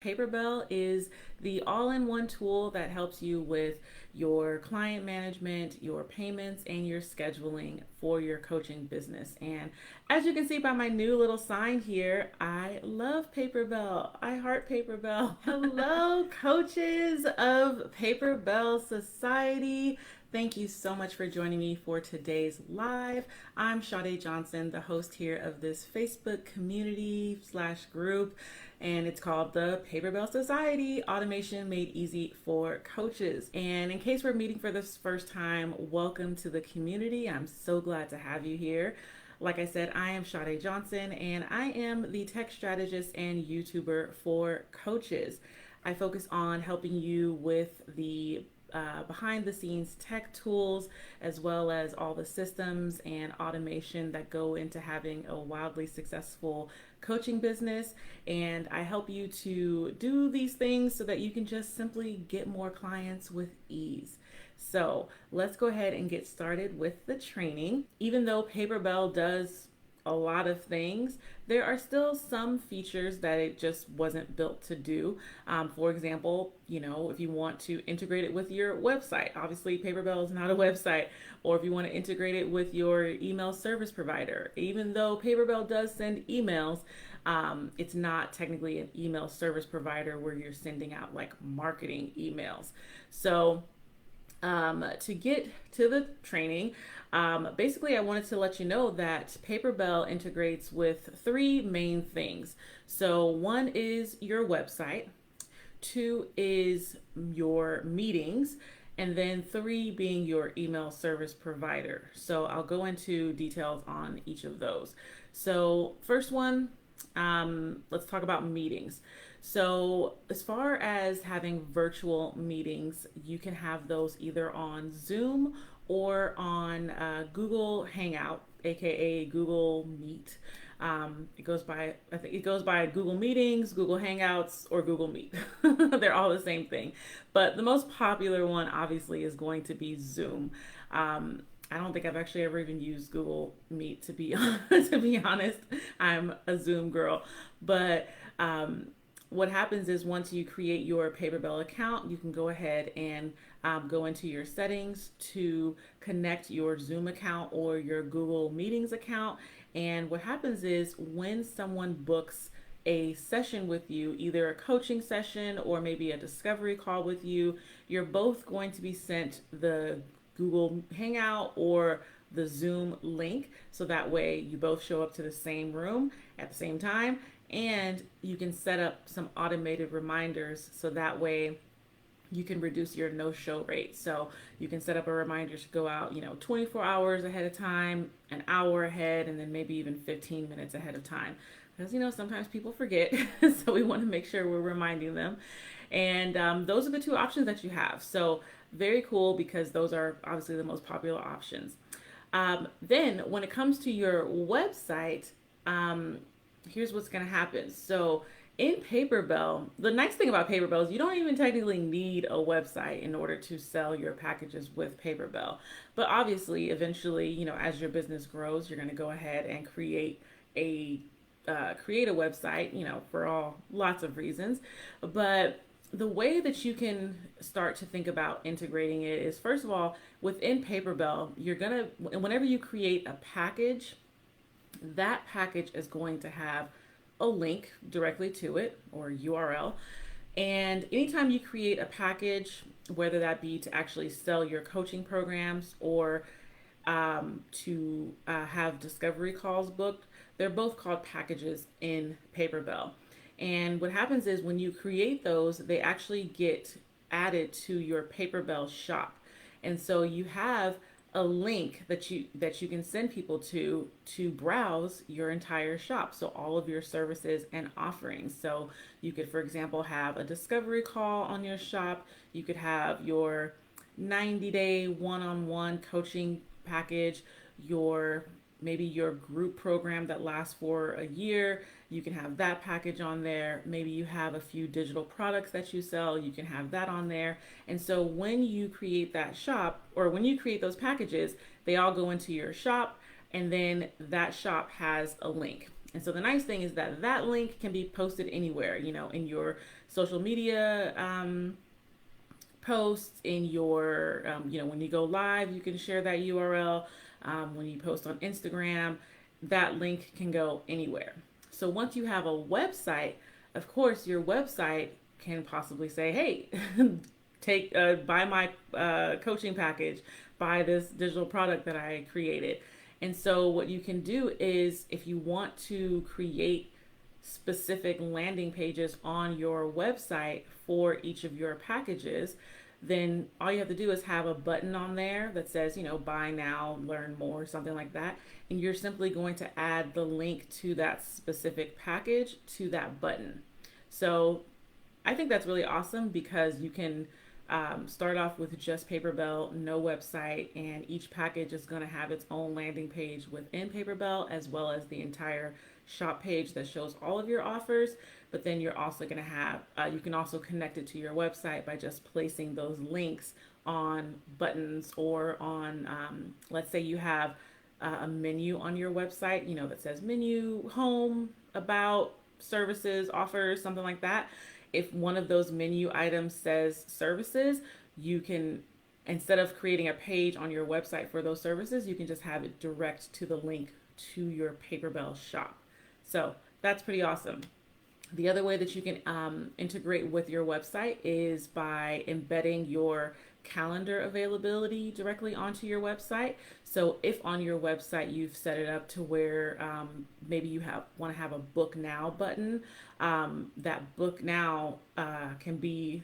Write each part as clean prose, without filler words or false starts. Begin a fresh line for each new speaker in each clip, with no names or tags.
Paperbell is the all-in-one tool that helps you with your client management, your payments, and your scheduling for your coaching business. And as you can see by my new little sign here, I love Paperbell. I heart Paperbell. Hello, coaches of Paperbell Society. Thank you so much for joining me for today's live. I'm Sha-day Johnson, the host here of this Facebook community slash group, and it's called the Paperbell Society, Automation Made Easy for Coaches. And in case we're meeting for this first time, welcome to the community. I'm so glad to have you here. Like I said, I am Sha-day Johnson, and I am the tech strategist and YouTuber for coaches. I focus on helping you with the behind the scenes tech tools, as well as all the systems and automation that go into having a wildly successful coaching business. And I help you to do these things so that you can just simply get more clients with ease. So let's go ahead and get started with the training. Even though Paperbell does a lot of things, there are still some features that it just wasn't built to do. For example, if you want to integrate it with your website, obviously Paperbell is not a website, or if you want to integrate it with your email service provider, even though Paperbell does send emails, it's not technically an email service provider where you're sending out like marketing emails. So to get to the training, basically I wanted to let you know that Paperbell integrates with three main things. So one is your website, two is your meetings, and then three being your email service provider. So I'll go into details on each of those. So first one, let's talk about meetings. So as far as having virtual meetings, you can have those either on Zoom or on Google Hangout, aka Google Meet. It goes by, I think it goes by Google Meetings, Google Hangouts, or Google Meet. They're all the same thing. But the most popular one obviously is going to be Zoom. I don't think I've actually ever even used Google Meet to be honest. I'm a Zoom girl. But what happens is once you create your Paperbell account, you can go ahead and go into your settings to connect your Zoom account or your Google Meetings account. And what happens is when someone books a session with you, either a coaching session or maybe a discovery call with you, you're both going to be sent the Google Hangout or the Zoom link. So that way you both show up to the same room at the same time, and you can set up some automated reminders so that way you can reduce your no-show rate. So you can set up a reminder to go out, 24 hours ahead of time, an hour ahead, and then maybe even 15 minutes ahead of time. Because, sometimes people forget. So we want to make sure we're reminding them. And those are the two options that you have. So very cool, because those are obviously the most popular options. Then when it comes to your website, here's what's going to happen. So in Paperbell, the nice thing about Paperbell is you don't even technically need a website in order to sell your packages with Paperbell. But obviously, eventually, as your business grows, you're going to go ahead and create a website, for lots of reasons. But the way that you can start to think about integrating it is, first of all, within Paperbell, whenever you create a package, that package is going to have a link directly to it, or URL. And anytime you create a package, whether that be to actually sell your coaching programs or to have discovery calls booked, they're both called packages in Paperbell. And what happens is when you create those, they actually get added to your Paperbell shop. And so you have a link that you can send people to browse your entire shop. So all of your services and offerings. So you could, for example, have a discovery call on your shop. You could have your 90-day one-on-one coaching package, maybe your group program that lasts for a year. You can have that package on there. Maybe you have a few digital products that you sell. You can have that on there. And so when you create that shop, or when you create those packages, they all go into your shop, and then that shop has a link. And so the nice thing is that that link can be posted anywhere, in your social media posts, in your, when you go live, you can share that URL. When you post on Instagram, that link can go anywhere. So once you have a website, of course, your website can possibly say, hey, take buy my coaching package, buy this digital product that I created. And so what you can do is, if you want to create specific landing pages on your website for each of your packages, then all you have to do is have a button on there that says, buy now, learn more, something like that. And you're simply going to add the link to that specific package to that button. So I think that's really awesome, because you can start off with just Paperbell, no website, and each package is going to have its own landing page within Paperbell, as well as the entire shop page that shows all of your offers. But then you're also going to have, you can also connect it to your website by just placing those links on buttons, or on, let's say you have a menu on your website, that says menu, home, about, services, offers, something like that. If one of those menu items says services, you can, instead of creating a page on your website for those services, you can just have it direct to the link to your Paperbell shop. So that's pretty awesome. The other way that you can integrate with your website is by embedding your calendar availability directly onto your website. So if on your website you've set it up to where maybe you want to have a book now button, that book now can be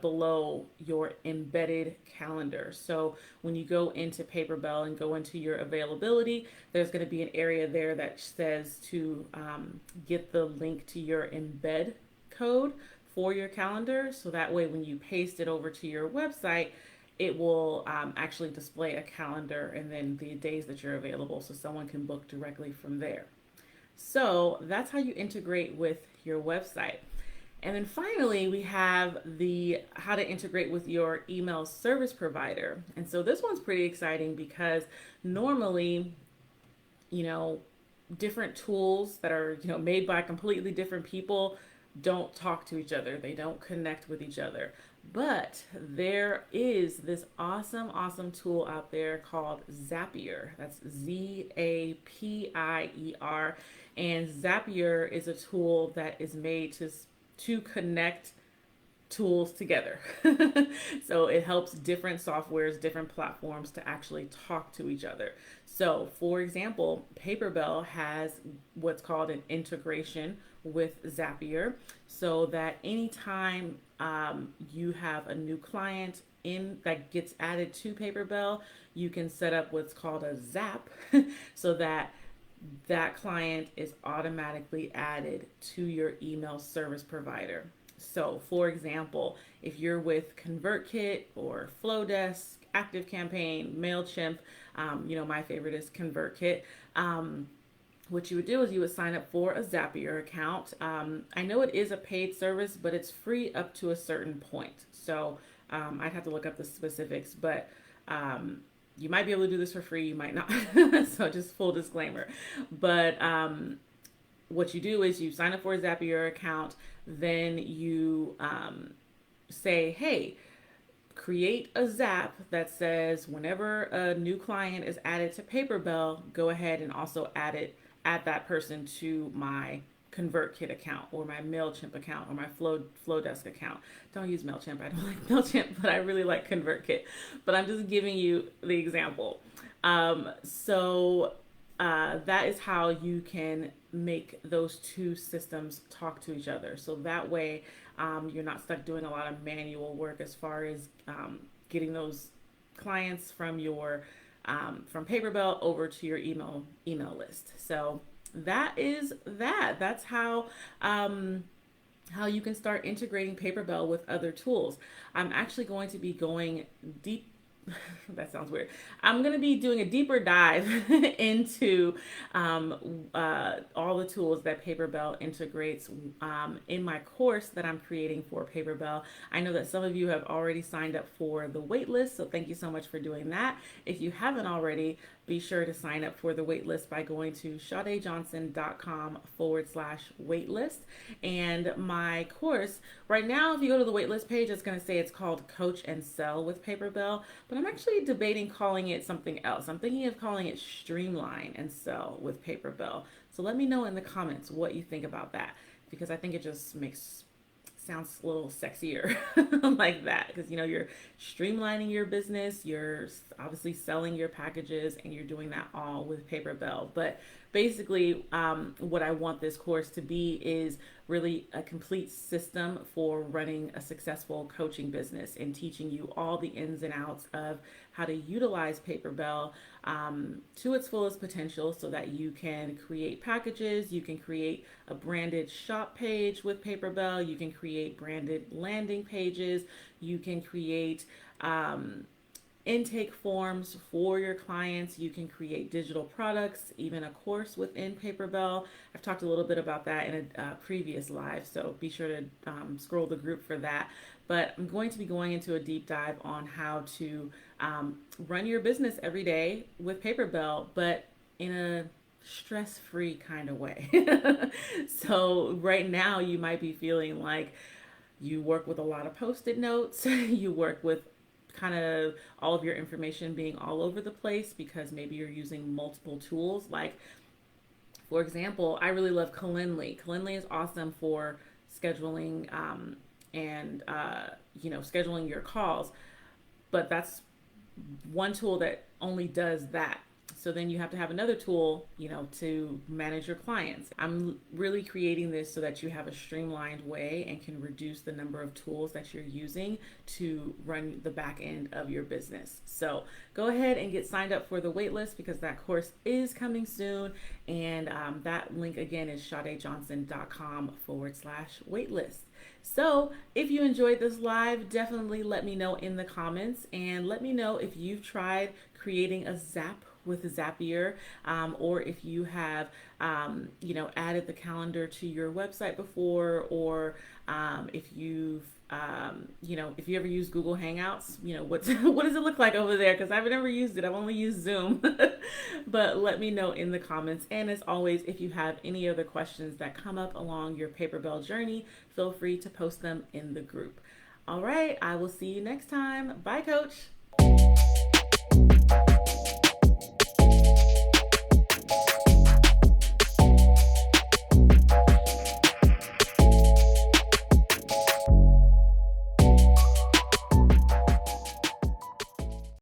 below your embedded calendar. So when you go into Paperbell and go into your availability, there's going to be an area there that says to get the link to your embed code for your calendar. So that way, when you paste it over to your website, it will actually display a calendar and then the days that you're available, so someone can book directly from there. So that's how you integrate with your website. And then finally, we have the how to integrate with your email service provider. And so this one's pretty exciting, because normally, different tools that are, made by completely different people don't talk to each other. They don't connect with each other. But there is this awesome tool out there called Zapier. That's Zapier. And Zapier is a tool that is made to connect tools together. So it helps different softwares, different platforms to actually talk to each other. So for example, Paperbell has what's called an integration with Zapier, so that anytime you have a new client in that gets added to Paperbell, you can set up what's called a zap so that that client is automatically added to your email service provider. So for example, if you're with ConvertKit or Flowdesk, ActiveCampaign, MailChimp, my favorite is ConvertKit. What you would do is you would sign up for a Zapier account. I know it is a paid service, but it's free up to a certain point. So I'd have to look up the specifics, but you might be able to do this for free, you might not. So just full disclaimer. But what you do is you sign up for a Zapier account, then you say, hey, create a zap that says whenever a new client is added to Paperbell, go ahead and also add that person to my ConvertKit account or my MailChimp account or my Flowdesk account. Don't use MailChimp. I don't like MailChimp, but I really like ConvertKit. But I'm just giving you the example. So that is how you can make those two systems talk to each other. So that way you're not stuck doing a lot of manual work as far as getting those clients from your from Paperbell over to your email list. So that is that. That's how you can start integrating Paperbell with other tools. I'm actually going to be going deep. That sounds weird. I'm going to be doing a deeper dive into all the tools that Paperbell integrates in my course that I'm creating for Paperbell. I know that some of you have already signed up for the wait list, so thank you so much for doing that. If you haven't already, be sure to sign up for the waitlist by going to sha-day.com/waitlist. And my course, right now, if you go to the waitlist page, it's going to say it's called Coach and Sell with Paperbell, but I'm actually debating calling it something else. I'm thinking of calling it Streamline and Sell with Paperbell. So let me know in the comments what you think about that, because I think it just sounds a little sexier like that, because you're streamlining your business, you're obviously selling your packages, and you're doing that all with Paperbell. But basically, what I want this course to be is really a complete system for running a successful coaching business, and teaching you all the ins and outs of how to utilize Paperbell to its fullest potential, so that you can create packages, you can create a branded shop page with Paperbell, you can create branded landing pages, you can create intake forms for your clients, you can create digital products, even a course within Paperbell. I've talked a little bit about that in a previous live, so be sure to scroll the group for that. But I'm going to be going into a deep dive on how to run your business every day with Paperbell, but in a stress-free kind of way. So right now you might be feeling like you work with a lot of post-it notes, you work with kind of all of your information being all over the place, because maybe you're using multiple tools. Like, for example, I really love Calendly. Calendly is awesome for scheduling and scheduling your calls, but that's one tool that only does that. So then you have to have another tool, to manage your clients. I'm really creating this so that you have a streamlined way and can reduce the number of tools that you're using to run the back end of your business. So go ahead and get signed up for the waitlist, because that course is coming soon. And that link again is shadayjohnson.com/waitlist. So if you enjoyed this live, definitely let me know in the comments, and let me know if you've tried creating a Zap with Zapier, or if you have, added the calendar to your website before, or if you've, if you ever use Google Hangouts, what does it look like over there? Because I've never used it. I've only used Zoom. But let me know in the comments. And as always, if you have any other questions that come up along your Paperbell journey, feel free to post them in the group. All right, I will see you next time. Bye, Coach.